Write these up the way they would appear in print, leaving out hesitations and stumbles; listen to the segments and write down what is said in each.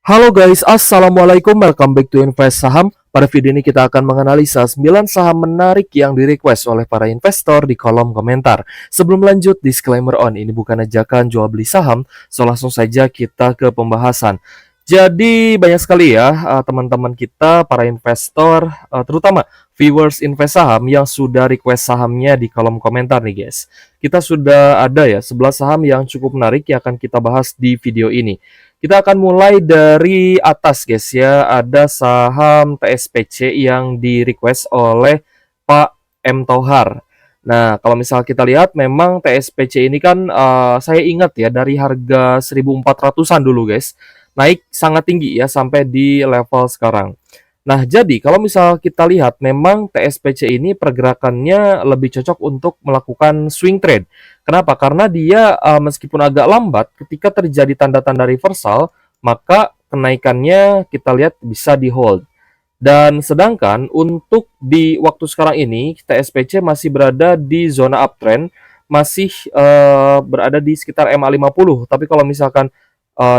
Halo guys, assalamualaikum, welcome back to Invest Saham. Pada video ini kita akan menganalisa 9 saham menarik yang di-request oleh para investor di kolom komentar. Sebelum lanjut, disclaimer on, ini bukan ajakan jual beli saham, so langsung saja kita ke pembahasan. Jadi banyak sekali ya teman-teman kita, para investor, terutama viewers invest saham yang sudah request sahamnya di kolom komentar nih guys. Kita sudah ada ya 11 saham yang cukup menarik yang akan kita bahas di video ini. Kita akan mulai dari atas guys ya. Ada saham TSPC yang di-request oleh Pak M. Tohar. Nah, kalau misal kita lihat memang TSPC ini kan saya ingat ya dari harga 1.400-an dulu guys. Naik sangat tinggi ya sampai di level sekarang. Nah, jadi kalau misal kita lihat memang TSPC ini pergerakannya lebih cocok untuk melakukan swing trade. Kenapa? Karena dia meskipun agak lambat, ketika terjadi tanda-tanda reversal, maka kenaikannya kita lihat bisa di hold. Dan sedangkan untuk di waktu sekarang ini, TSPC masih berada di zona uptrend, masih berada di sekitar MA50. Tapi kalau misalkan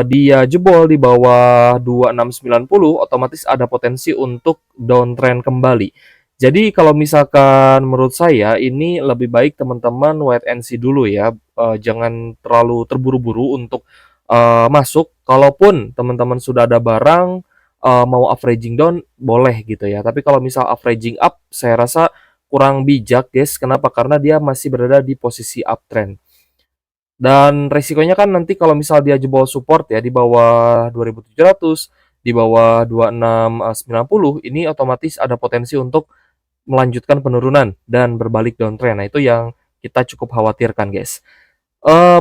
dia jebol di bawah 2690, otomatis ada potensi untuk downtrend kembali. Jadi kalau misalkan menurut saya ini lebih baik teman-teman wait and see dulu ya, jangan terlalu terburu-buru untuk masuk. Kalaupun teman-teman sudah ada barang, mau averaging down boleh gitu ya. Tapi kalau misal averaging up, saya rasa kurang bijak guys. Kenapa? Karena dia masih berada di posisi uptrend. Dan resikonya kan nanti kalau misal dia jebol support ya di bawah 2700, di bawah 2690, ini otomatis ada potensi untuk melanjutkan penurunan dan berbalik downtrend. Nah, itu yang kita cukup khawatirkan, guys.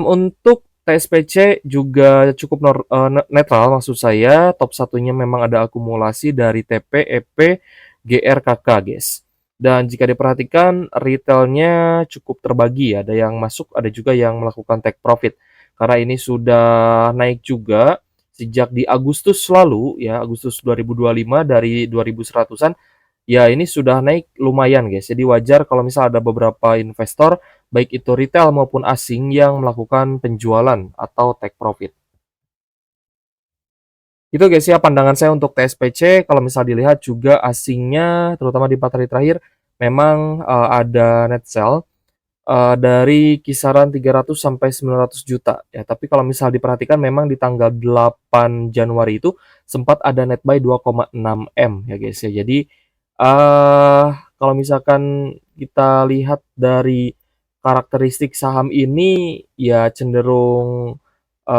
Untuk TSPC juga cukup netral maksud saya. Top satunya memang ada akumulasi dari TP, EP, GRKK, guys. Dan jika diperhatikan retailnya cukup terbagi ya, ada yang masuk, ada juga yang melakukan take profit. Karena ini sudah naik juga sejak di Agustus lalu ya, Agustus 2025 dari 2100-an. Ya, ini sudah naik lumayan guys. Jadi wajar kalau misal ada beberapa investor baik itu retail maupun asing yang melakukan penjualan atau take profit. Itu guys ya pandangan saya untuk TSPC. Kalau misal dilihat juga asingnya terutama di 4 hari terakhir memang ada net sell dari kisaran 300 sampai 900 juta ya. Tapi kalau misal diperhatikan memang di tanggal 8 Januari itu sempat ada net buy 2,6 M ya guys ya. Jadi kalau misalkan kita lihat dari karakteristik saham ini ya cenderung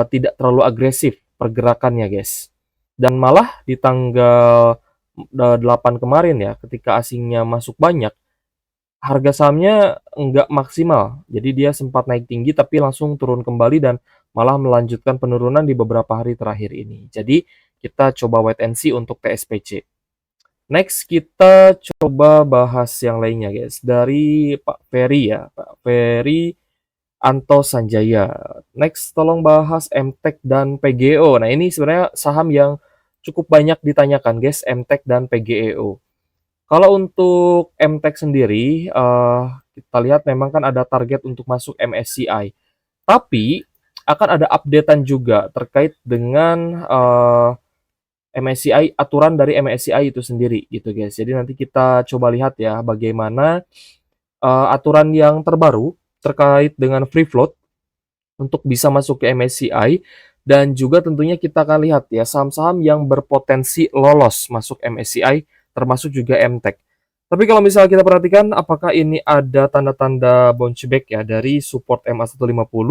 tidak terlalu agresif pergerakannya guys. Dan malah di tanggal 8 kemarin ya ketika asingnya masuk banyak, harga sahamnya nggak maksimal. Jadi dia sempat naik tinggi tapi langsung turun kembali dan malah melanjutkan penurunan di beberapa hari terakhir ini. Jadi kita coba wait and see untuk TSPC. Next kita coba bahas yang lainnya guys. Dari Pak Ferry ya, Pak Ferry Anto Sanjaya. Next tolong bahas MTEK dan PGEO. Nah, ini sebenarnya saham yang cukup banyak ditanyakan guys, MTEK dan PGEO. Kalau untuk MTEK sendiri, kita lihat memang kan ada target untuk masuk MSCI. Tapi akan ada updatean juga terkait dengan MSCI, aturan dari MSCI itu sendiri gitu guys. Jadi nanti kita coba lihat ya bagaimana aturan yang terbaru terkait dengan free float untuk bisa masuk ke MSCI, dan juga tentunya kita akan lihat ya saham-saham yang berpotensi lolos masuk MSCI termasuk juga MTEK. Tapi kalau misalnya kita perhatikan apakah ini ada tanda-tanda bounce back ya dari support MA150,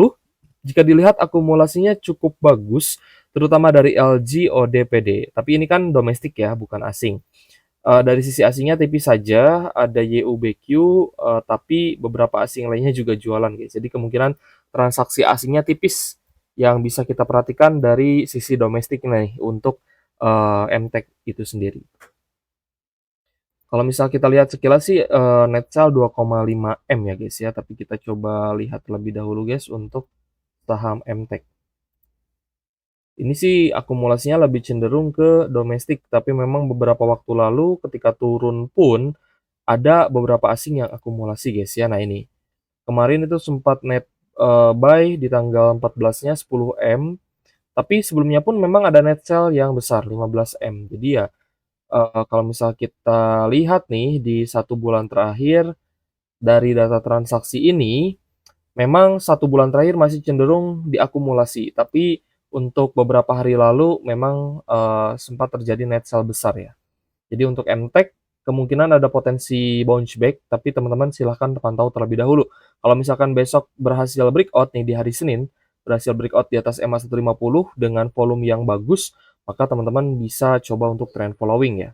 jika dilihat akumulasinya cukup bagus terutama dari LG, ODPD. Tapi ini kan domestik ya, bukan asing. Dari sisi asingnya tipis saja, ada YUBQ, tapi beberapa asing lainnya juga jualan guys. Jadi kemungkinan transaksi asingnya tipis yang bisa kita perhatikan dari sisi domestik nih untuk MTEK itu sendiri. Kalau misal kita lihat sekilas sih net sell 2,5 M ya guys ya, tapi kita coba lihat terlebih dahulu guys untuk saham MTEK. Ini sih akumulasinya lebih cenderung ke domestik, tapi memang beberapa waktu lalu ketika turun pun ada beberapa asing yang akumulasi guys ya. Nah ini kemarin itu sempat net buy di tanggal 14-nya 10 M, Tapi sebelumnya pun memang ada net sale yang besar 15 M. Jadi ya, kalau misal kita lihat nih di 1 bulan terakhir dari data transaksi ini, memang 1 bulan terakhir masih cenderung diakumulasi, tapi untuk beberapa hari lalu memang, sempat terjadi net sale besar ya. Jadi untuk MTEK kemungkinan ada potensi bounce back, tapi teman-teman silahkan pantau terlebih dahulu. Kalau misalkan besok berhasil breakout nih di hari Senin, berhasil breakout di atas MA150 dengan volume yang bagus, maka teman-teman bisa coba untuk trend following ya.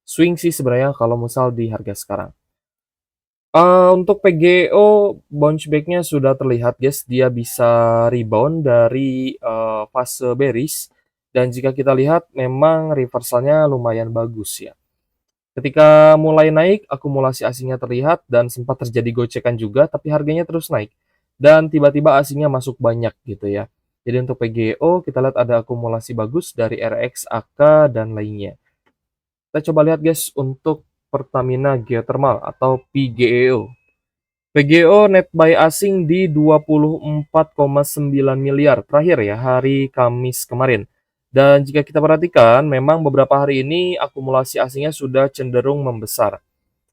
Swing sih sebenarnya kalau misal di harga sekarang. Untuk PGO bounce back-nya sudah terlihat guys, dia bisa rebound dari, fase bearish dan jika kita lihat memang reversalnya lumayan bagus ya. Ketika mulai naik, akumulasi asingnya terlihat dan sempat terjadi gocekan juga, tapi harganya terus naik. Dan tiba-tiba asingnya masuk banyak gitu ya. Jadi untuk PGO kita lihat ada akumulasi bagus dari RX, AK, dan lainnya. Kita coba lihat guys untuk Pertamina Geothermal atau PGEO. PGO net buy asing di 24,9 miliar terakhir ya hari Kamis kemarin. Dan jika kita perhatikan, memang beberapa hari ini akumulasi asingnya sudah cenderung membesar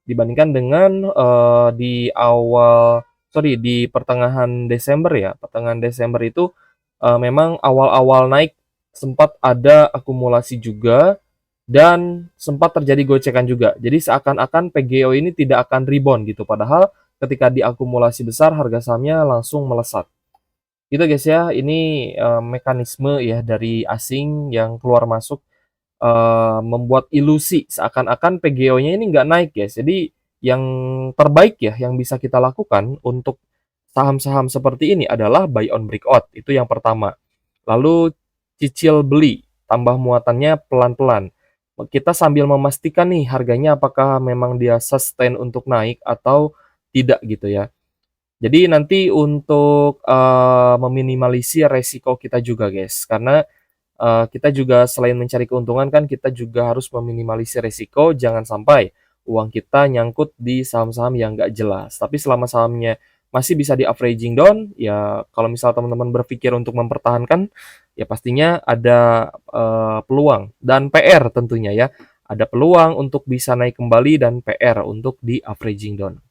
dibandingkan dengan di pertengahan Desember ya. Pertengahan Desember itu memang awal-awal naik sempat ada akumulasi juga dan sempat terjadi gocekan juga. Jadi seakan-akan PGO ini tidak akan rebound gitu. Padahal ketika diakumulasi besar harga sahamnya langsung melesat. Gitu guys ya, ini mekanisme ya dari asing yang keluar masuk membuat ilusi seakan-akan PGO-nya ini nggak naik guys. Jadi yang terbaik ya yang bisa kita lakukan untuk saham-saham seperti ini adalah buy on breakout, itu yang pertama. Lalu cicil beli, tambah muatannya pelan-pelan. Kita sambil memastikan nih harganya apakah memang dia sustain untuk naik atau tidak gitu ya. Jadi nanti untuk, meminimalisir resiko kita juga guys, karena kita juga selain mencari keuntungan kan kita juga harus meminimalisir resiko, jangan sampai uang kita nyangkut di saham-saham yang nggak jelas. Tapi selama sahamnya masih bisa di-averaging down, ya kalau misal teman-teman berpikir untuk mempertahankan, ya pastinya ada, peluang dan PR tentunya ya. Ada peluang untuk bisa naik kembali dan PR untuk di-averaging down.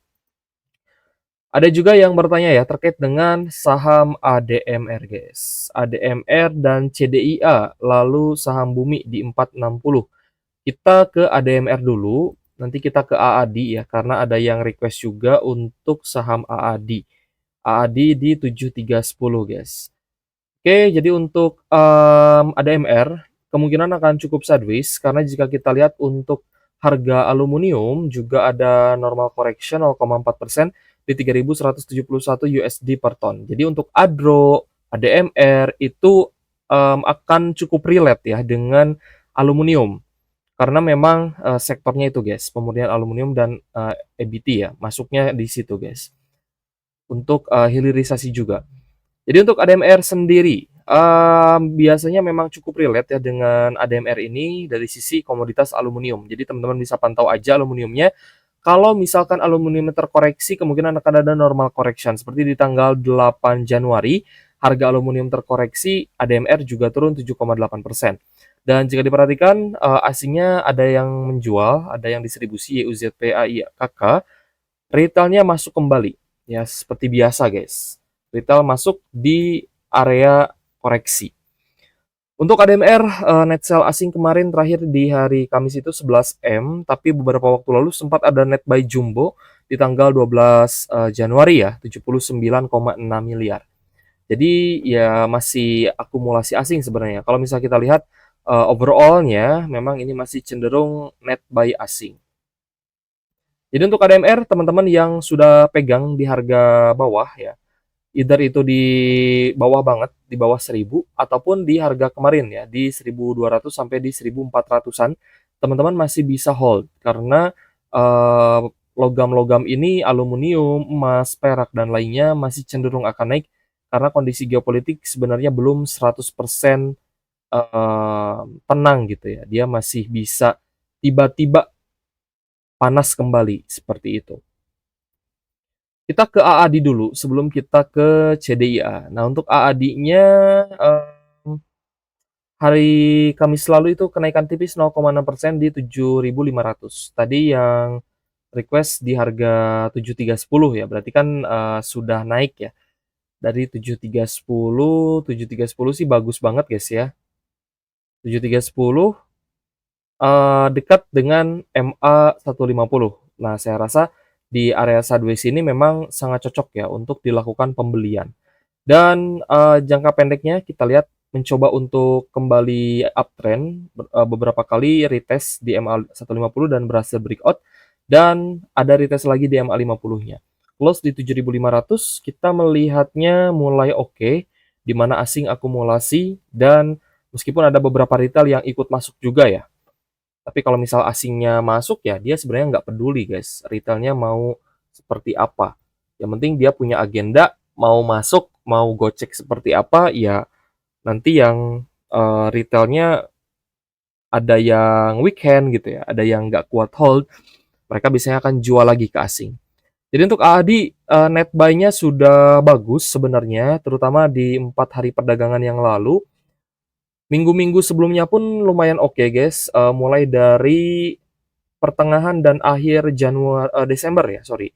Ada juga yang bertanya ya terkait dengan saham ADMR guys. ADMR dan CDIA, lalu saham Bumi di 460. Kita ke ADMR dulu, nanti kita ke AADI ya, karena ada yang request juga untuk saham AADI. AADI di 7310 guys. Oke, jadi untuk ADMR kemungkinan akan cukup sideways karena jika kita lihat untuk harga aluminium juga ada normal correction 0,4% di 3.171 USD per ton. Jadi untuk ADRO, ADMR itu akan cukup relate ya dengan aluminium karena memang sektornya itu guys, pemurnian aluminium dan EBT ya, masuknya di situ guys. Untuk hilirisasi juga. Jadi untuk ADMR sendiri, biasanya memang cukup relate ya dengan ADMR ini dari sisi komoditas aluminium. Jadi teman-teman bisa pantau aja aluminiumnya. Kalau misalkan aluminium terkoreksi, kemungkinan akan ada normal correction. Seperti di tanggal 8 Januari, harga aluminium terkoreksi, ADMR juga turun 7,8%. Dan jika diperhatikan, asingnya ada yang menjual, ada yang distribusi YUZP, KK, retailnya masuk kembali. Ya, seperti biasa guys. Retail masuk di area koreksi. Untuk ADMR, net sell asing kemarin terakhir di hari Kamis itu 11 M, tapi beberapa waktu lalu sempat ada net buy jumbo di tanggal 12 Januari ya, 79,6 miliar. Jadi ya masih akumulasi asing sebenarnya. Kalau misalnya kita lihat overall-nya memang ini masih cenderung net buy asing. Jadi untuk ADMR teman-teman yang sudah pegang di harga bawah ya, either itu di bawah banget, di bawah 1.000 ataupun di harga kemarin ya, di 1.200 sampai di 1.400-an, teman-teman masih bisa hold karena logam-logam ini aluminium, emas, perak dan lainnya masih cenderung akan naik karena kondisi geopolitik sebenarnya belum 100% tenang gitu ya. Dia masih bisa tiba-tiba panas kembali seperti itu. Kita ke AADI dulu sebelum kita ke CDIA. Nah, untuk AADI-nya Hari Kamis lalu itu kenaikan tipis 0,6% di 7.500. Tadi yang request di harga 7.310 ya, berarti kan, sudah naik ya, dari 7.310 sih bagus banget guys ya. 7.310, dekat dengan MA 150. Nah, saya rasa di area sideways ini memang sangat cocok ya untuk dilakukan pembelian. Dan, jangka pendeknya kita lihat mencoba untuk kembali uptrend, beberapa kali retest di MA 150 dan berhasil breakout, dan ada retest lagi di MA 50-nya. Close di 7.500, kita melihatnya mulai oke, di mana asing akumulasi dan meskipun ada beberapa retail yang ikut masuk juga ya. Tapi kalau misal asingnya masuk ya dia sebenarnya nggak peduli guys, retailnya mau seperti apa. Yang penting dia punya agenda, mau masuk, mau gocek seperti apa, ya nanti yang retailnya ada yang weekend gitu ya, ada yang nggak kuat hold, mereka biasanya akan jual lagi ke asing. Jadi untuk AADI net buy-nya sudah bagus sebenarnya, terutama di 4 hari perdagangan yang lalu. Minggu-minggu sebelumnya pun lumayan oke guys, mulai dari pertengahan dan akhir Desember ya, sorry.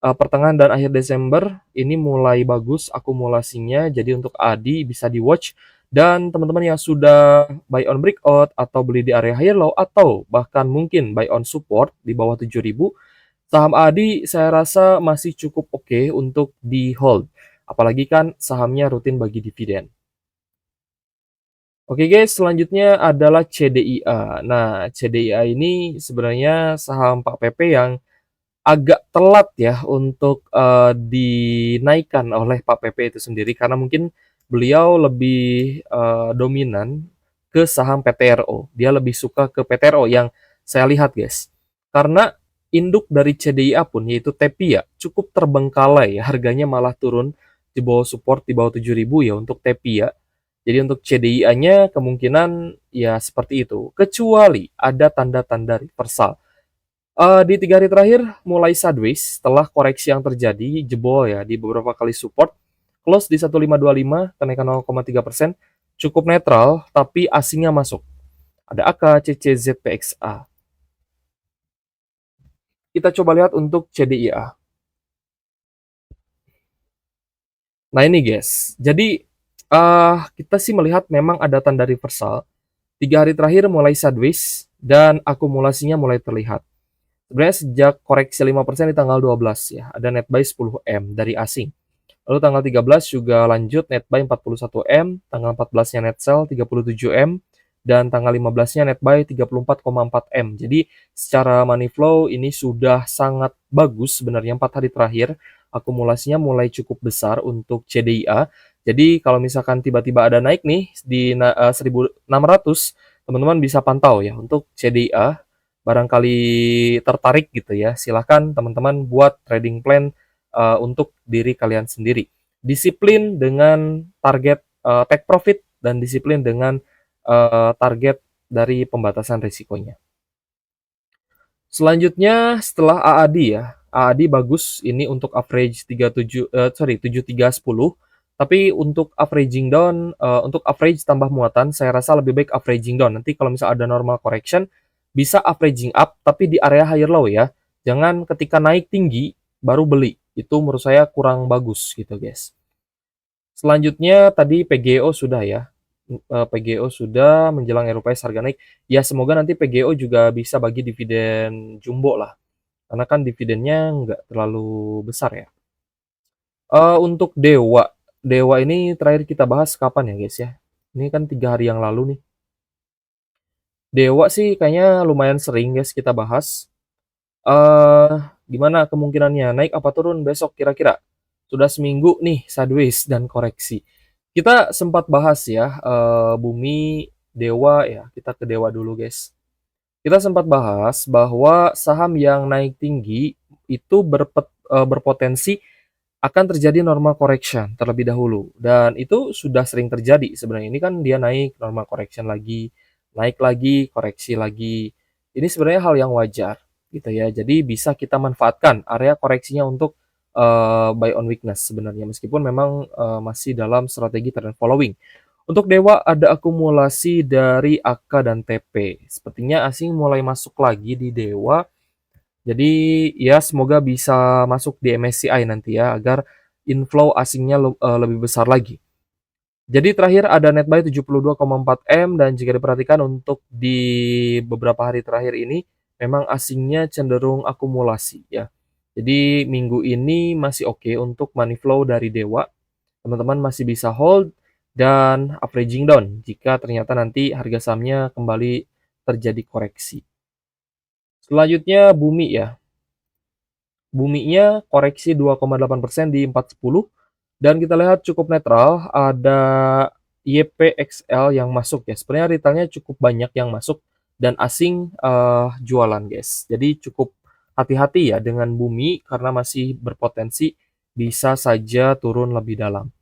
Pertengahan dan akhir Desember ini mulai bagus akumulasinya, jadi untuk ADI bisa di-watch dan teman-teman yang sudah buy on breakout atau beli di area higher low atau bahkan mungkin buy on support di bawah 7.000, saham ADI saya rasa masih cukup oke untuk di-hold. Apalagi kan sahamnya rutin bagi dividen. Oke guys, selanjutnya adalah CDIA. Nah, CDIA ini sebenarnya saham Pak PP yang agak telat ya untuk, dinaikkan oleh Pak PP itu sendiri karena mungkin beliau lebih, dominan ke saham PTRO. Dia lebih suka ke PTRO yang saya lihat guys. Karena induk dari CDIA pun yaitu Tepia cukup terbengkalai ya, harganya malah turun di bawah support di bawah 7.000 ya untuk Tepia. Jadi untuk CDIA-nya kemungkinan ya seperti itu, kecuali ada tanda-tanda reversal. Di 3 hari terakhir mulai sideways setelah koreksi yang terjadi, jebol ya di beberapa kali support, close di 1525, kenaikan 0,3%, cukup netral tapi asingnya masuk. Ada AK, CC, ZPXA. Kita coba lihat untuk CDIA. Nah ini guys, jadi kita sih melihat memang ada tanda reversal. 3 hari terakhir mulai sideways dan akumulasinya mulai terlihat. Sebenarnya sejak koreksi 5% di tanggal 12 ya, ada net buy 10M dari asing. Lalu tanggal 13 juga lanjut net buy 41M, tanggal 14-nya net sell 37M, dan tanggal 15-nya net buy 34,4M. Jadi secara money flow ini sudah sangat bagus sebenarnya 4 hari terakhir. Akumulasinya mulai cukup besar untuk CDIA. Jadi kalau misalkan tiba-tiba ada naik nih di 1.600, teman-teman bisa pantau ya untuk CDIA. Barangkali tertarik gitu ya, silahkan teman-teman buat trading plan untuk diri kalian sendiri. Disiplin dengan target take profit dan disiplin dengan target dari pembatasan risikonya. Selanjutnya setelah AAD ya, AAD bagus ini untuk average 7310, tapi untuk averaging down, untuk average tambah muatan saya rasa lebih baik averaging down. Nanti kalau misal ada normal correction bisa averaging up tapi di area higher low ya. Jangan ketika naik tinggi baru beli. Itu menurut saya kurang bagus gitu guys. Selanjutnya tadi PGO sudah ya. PGO sudah menjelang RUPS harga naik. Ya semoga nanti PGO juga bisa bagi dividen jumbo lah. Karena kan dividennya nggak terlalu besar ya. Untuk Dewa. Dewa ini terakhir kita bahas kapan ya guys ya? Ini kan 3 hari yang lalu nih. Dewa sih kayaknya lumayan sering guys kita bahas. eh Gimana kemungkinannya naik apa turun besok kira-kira? Sudah seminggu nih sideways dan koreksi. Kita sempat bahas ya, Bumi, Dewa ya. Kita ke Dewa dulu guys. Kita sempat bahas bahwa saham yang naik tinggi itu berpotensi akan terjadi normal correction terlebih dahulu dan itu sudah sering terjadi sebenarnya. Ini kan dia naik, normal correction lagi, naik lagi, koreksi lagi. Ini sebenarnya hal yang wajar gitu ya. Jadi bisa kita manfaatkan area koreksinya untuk buy on weakness sebenarnya meskipun memang masih dalam strategi trend following. Untuk Dewa ada akumulasi dari AK dan TP. Sepertinya asing mulai masuk lagi di Dewa. Jadi ya semoga bisa masuk di MSCI nanti ya agar inflow asingnya lebih besar lagi. Jadi terakhir ada netbuy 72,4 M dan jika diperhatikan untuk di beberapa hari terakhir ini memang asingnya cenderung akumulasi ya. Jadi minggu ini masih oke untuk money flow dari Dewa. Teman-teman masih bisa hold dan averaging down jika ternyata nanti harga sahamnya kembali terjadi koreksi. Selanjutnya Bumi ya. Buminya koreksi 2,8% di 410 dan kita lihat cukup netral, ada YPXL yang masuk ya. Sebenarnya retailnya cukup banyak yang masuk dan asing jualan guys. Jadi cukup hati-hati ya dengan Bumi karena masih berpotensi bisa saja turun lebih dalam.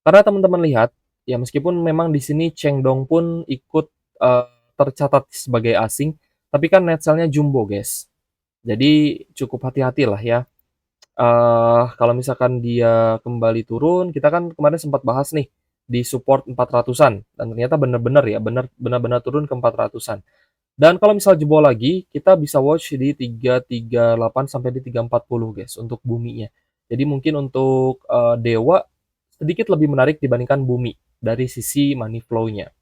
Karena teman-teman lihat ya meskipun memang di sini Chengdong pun ikut eh, tercatat sebagai asing, tapi kan net sell-nya jumbo guys. Jadi cukup hati-hatilah ya. Kalau misalkan dia kembali turun, kita kan kemarin sempat bahas nih di support 400-an dan ternyata benar-benar ya, benar-benar turun ke 400-an. Dan kalau misal jebol lagi, kita bisa watch di 338 sampai di 340 guys untuk buminya. Jadi mungkin untuk Dewa sedikit lebih menarik dibandingkan bumi dari sisi money flow-nya.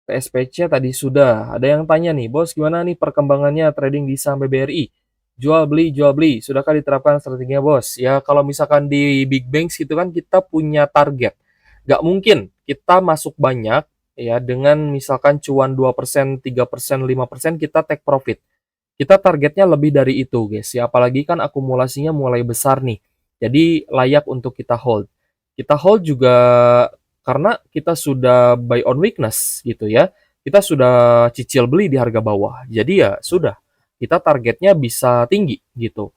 PSPC tadi sudah. Ada yang tanya nih, bos gimana nih perkembangannya trading di saham BBRI? Jual beli. Sudahkah diterapkan strateginya bos? Ya kalau misalkan di big banks gitu kan kita punya target. Gak mungkin kita masuk banyak ya dengan misalkan cuan 2%, 3%, 5% kita take profit. Kita targetnya lebih dari itu guys ya. Apalagi kan akumulasinya mulai besar nih. Jadi layak untuk kita hold. Kita hold juga karena kita sudah buy on weakness gitu ya. Kita sudah cicil beli di harga bawah. Jadi ya sudah, kita targetnya bisa tinggi gitu.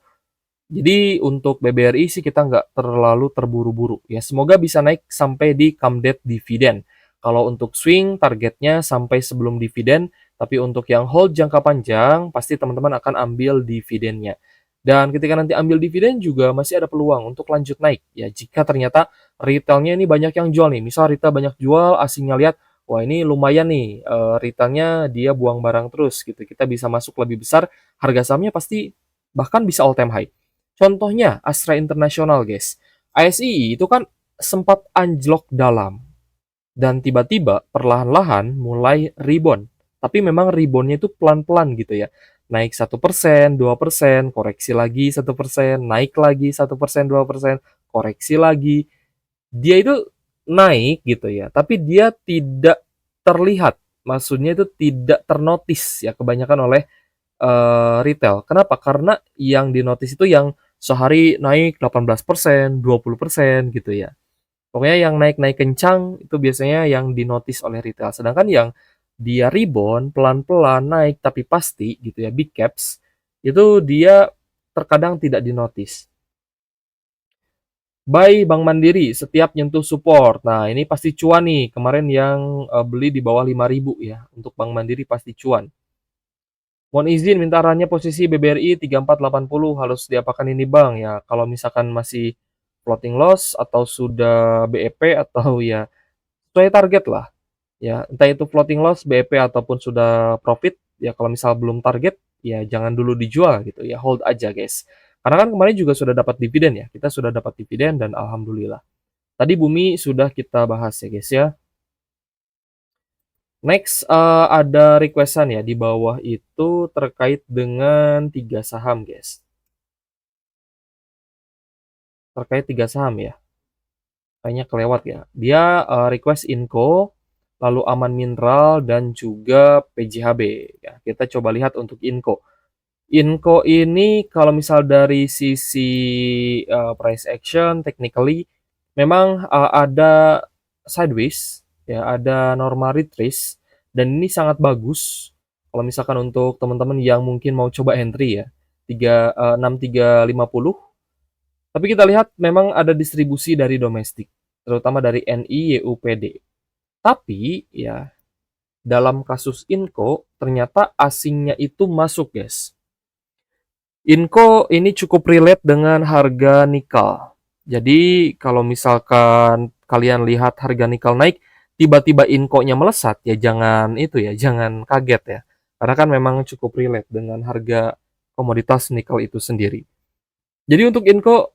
Jadi untuk BBRI sih kita nggak terlalu terburu-buru ya. Semoga bisa naik sampai di come date dividen. Kalau untuk swing targetnya sampai sebelum dividen, tapi untuk yang hold jangka panjang pasti teman-teman akan ambil dividennya. Dan ketika nanti ambil dividen juga masih ada peluang untuk lanjut naik ya jika ternyata retailnya ini banyak yang jual nih. Misal retail banyak jual, asingnya lihat wah ini lumayan nih retailnya dia buang barang terus gitu. Kita bisa masuk lebih besar, harga sahamnya pasti bahkan bisa all time high. Contohnya Astra International guys. ASI itu kan sempat anjlok dalam dan tiba-tiba perlahan-lahan mulai rebound. Tapi memang reboundnya itu pelan-pelan gitu ya. Naik 1%, 2%, koreksi lagi 1%, naik lagi 1%, 2%, koreksi lagi. Dia itu naik gitu ya, tapi dia tidak terlihat. Maksudnya itu tidak ternotis ya kebanyakan oleh retail. Kenapa? Karena yang dinotis itu yang sehari naik 18%, 20% gitu ya. Pokoknya yang naik-naik kencang itu biasanya yang dinotis oleh retail. Sedangkan yang dia rebound pelan-pelan naik tapi pasti gitu ya, big caps, itu dia terkadang tidak dinotis. Buy Bank Mandiri setiap nyentuh support. Nah, ini pasti cuan nih. Kemarin yang beli di bawah 5.000 ya. Untuk Bank Mandiri pasti cuan. Mohon izin minta arahannya posisi BBRI 3480 harus diapakan ini Bang ya. Kalau misalkan masih floating loss atau sudah BEP atau ya sesuai target lah. Ya, entah itu floating loss, BEP ataupun sudah profit, ya kalau misal belum target, ya jangan dulu dijual gitu ya, hold aja guys. Karena kan kemarin juga sudah dapat dividen ya, kita sudah dapat dividen dan alhamdulillah. Tadi Bumi sudah kita bahas ya guys ya. Next ada requestan ya di bawah itu terkait dengan 3 saham guys. Terkait 3 saham ya. Kayaknya kelewat ya. Dia request Inco, lalu Aman Mineral dan juga PJHB ya. Kita coba lihat untuk Inco. Inco ini kalau misal dari sisi price action technically memang ada sideways ya, ada normal retrace dan ini sangat bagus kalau misalkan untuk teman-teman yang mungkin mau coba entry ya. 6350. Tapi kita lihat memang ada distribusi dari domestik, terutama dari NI, YUPD. Tapi ya dalam kasus Inco ternyata asingnya itu masuk guys. Inco ini cukup relate dengan harga nikel. Jadi kalau misalkan kalian lihat harga nikel naik, tiba-tiba inkonya melesat, ya jangan itu ya, jangan kaget ya. Karena kan memang cukup relate dengan harga komoditas nikel itu sendiri. Jadi untuk Inco,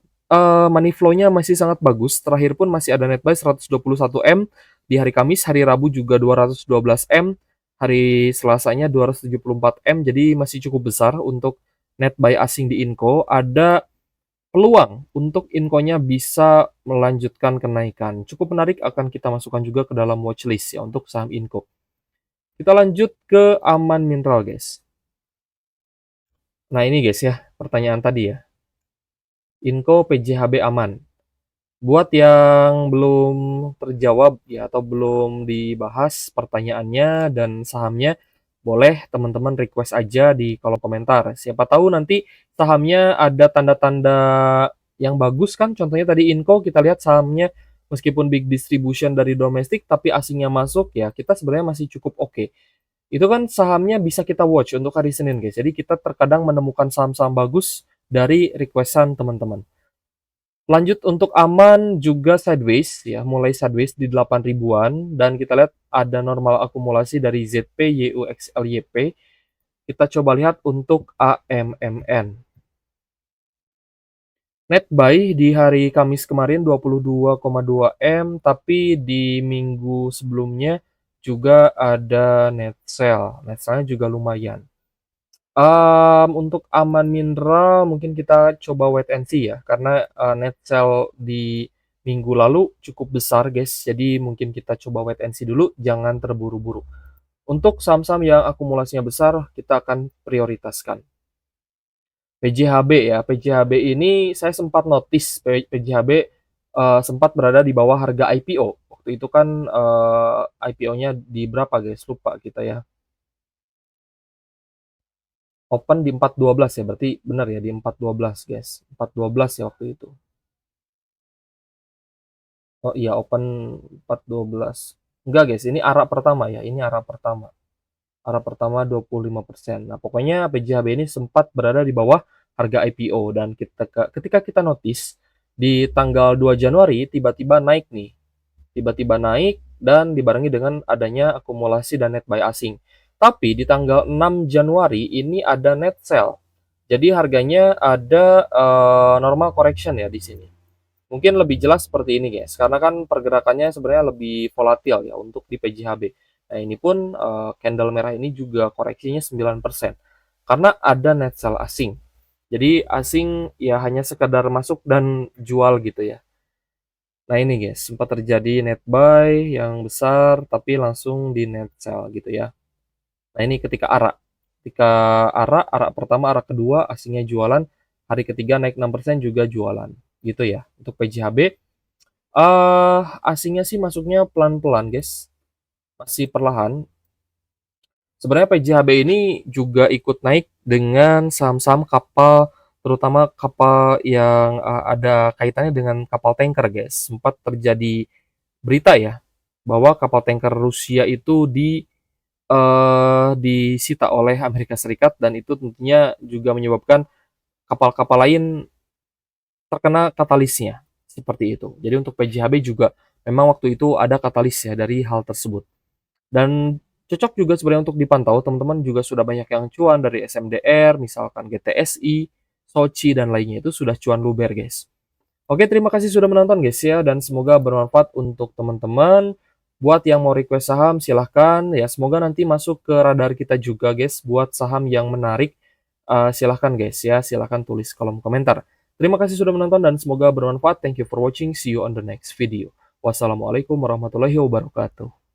money flow-nya masih sangat bagus, terakhir pun masih ada net buy 121 M, di hari Kamis, hari Rabu juga 212 M, hari Selasanya 274 M, jadi masih cukup besar untuk net buy asing di Inco. Ada peluang untuk Inco-nya bisa melanjutkan kenaikan. Cukup menarik, akan kita masukkan juga ke dalam watchlist ya untuk saham Inco. Kita lanjut ke Aman Mineral, guys. Nah ini guys ya, pertanyaan tadi ya. Inco PJHB aman. Buat yang belum terjawab ya atau belum dibahas pertanyaannya dan sahamnya, boleh teman-teman request aja di kolom komentar. Siapa tahu nanti sahamnya ada tanda-tanda yang bagus kan, contohnya tadi Inco kita lihat sahamnya meskipun big distribution dari domestik tapi asingnya masuk ya, kita sebenarnya masih cukup oke. Itu kan sahamnya bisa kita watch untuk hari Senin guys. Jadi kita terkadang menemukan saham-saham bagus dari requestan teman-teman. Lanjut untuk aman juga sideways ya, mulai sideways di 8 ribuan dan kita lihat ada normal akumulasi dari ZP, YUXL, YP. Kita coba lihat untuk AMMN. Net buy di hari Kamis kemarin 22,2 M, tapi di minggu sebelumnya juga ada net sell. Net sell-nya juga lumayan. Untuk Aman Mineral mungkin kita coba wait and see ya, karena net sell di minggu lalu cukup besar guys, jadi mungkin kita coba wait and see dulu, jangan terburu-buru. Untuk saham-saham yang akumulasinya besar, kita akan prioritaskan. PJHB ya, PJHB ini saya sempat notice PJHB sempat berada di bawah harga IPO. Waktu itu kan IPO-nya di berapa guys? Lupa kita ya. Open di 412 ya, berarti benar ya di 412 guys. 412 ya waktu itu. Oh iya, open 412. Enggak guys, ini arah pertama ya, ini arah pertama. Arah pertama 25%. Nah, pokoknya PJHB ini sempat berada di bawah harga IPO dan ketika kita notice di tanggal 2 Januari tiba-tiba naik nih. Tiba-tiba naik dan dibarengi dengan adanya akumulasi dan net buy asing. Tapi di tanggal 6 Januari ini ada net sell. Jadi harganya ada normal correction ya di sini. Mungkin lebih jelas seperti ini guys, karena kan pergerakannya sebenarnya lebih volatil ya untuk di PJHB. Nah ini pun candle merah ini juga koreksinya 9%. Karena ada net sell asing. Jadi asing ya hanya sekedar masuk dan jual gitu ya. Nah ini guys, sempat terjadi net buy yang besar tapi langsung di net sell gitu ya. Nah ini ketika arah pertama, arah kedua asingnya jualan, hari ketiga naik 6% juga jualan gitu ya. Untuk PJHB asingnya sih masuknya pelan-pelan guys, masih perlahan. Sebenarnya PJHB ini juga ikut naik dengan saham-saham kapal, terutama kapal yang ada kaitannya dengan kapal tanker guys. Sempat terjadi berita ya bahwa kapal tanker Rusia itu disita oleh Amerika Serikat dan itu tentunya juga menyebabkan kapal-kapal lain terkena katalisnya seperti itu. Jadi untuk PJHB juga memang waktu itu ada katalis ya dari hal tersebut. Dan cocok juga sebenarnya untuk dipantau, teman-teman juga sudah banyak yang cuan dari SMDR, misalkan GTSI, Soci dan lainnya itu sudah cuan luber guys. Oke, terima kasih sudah menonton guys ya, dan semoga bermanfaat untuk teman-teman. Buat yang mau request saham silahkan ya, semoga nanti masuk ke radar kita juga guys buat saham yang menarik. Silahkan guys ya, silahkan tulis kolom komentar. Terima kasih sudah menonton dan semoga bermanfaat. Thank you for watching, see you on the next video. Wassalamualaikum warahmatullahi wabarakatuh.